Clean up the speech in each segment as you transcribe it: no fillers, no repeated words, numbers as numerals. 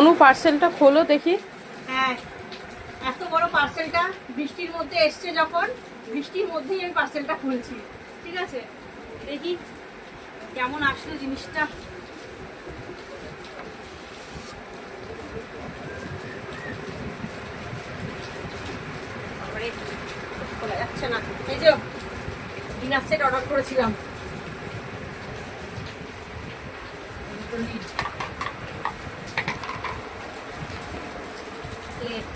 অনু পার্সেলটা খোলো দেখি। হ্যাঁ, এত বড় পার্সেলটা বৃষ্টির মধ্যে এসছে, যখন বৃষ্টির মধ্যেই আমি পার্সেলটা খুলছি। ঠিক আছে, দেখি কেমন আসলো জিনিসটা। খোলা যাচ্ছে না। এই যে ডিনার সেট অর্ডার করেছিলাম, প্লেট,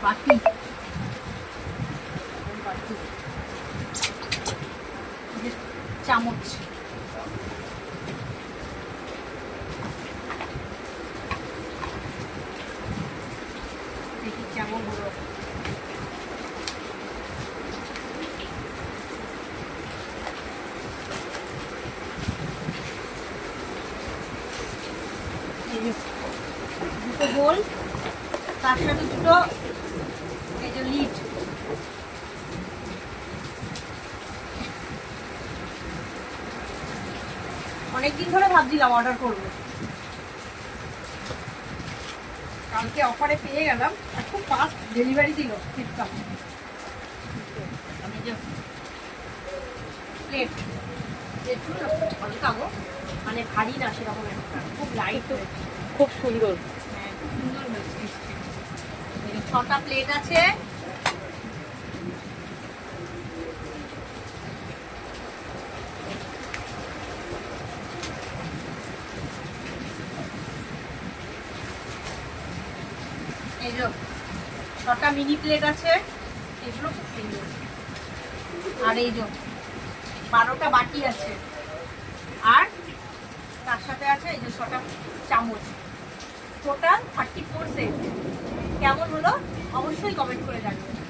বাটি, চামচ, দেখি কেমন হলো। দুটো গোল, তার সাথে দুটো এই যে লিড। অনেকদিন ধরে ভাবছিলাম অর্ডার করবো, কালকে অফারে পেয়ে গেলাম, আর খুব ফাস্ট ডেলিভারি দিল ফ্লিপকার্ট। আমি যে প্লেট, প্লেটগুলো হালকা গো, মানে ভারী না সেরকম একটা, খুব লাইট, খুব সুন্দর। হ্যাঁ খুব সুন্দর হয়েছে। 6টা প্লেট আছে, এই যে 6টা মিনি প্লেট আছে, এগুলো খুব সুন্দর। আর এই যে 12টা বাটি আছে, আর তার সাথে আছে এই যে 6টা চামচ, টোটাল 34 সেট। কেমন হলো অবশ্যই কমেন্ট করে জানাবেন।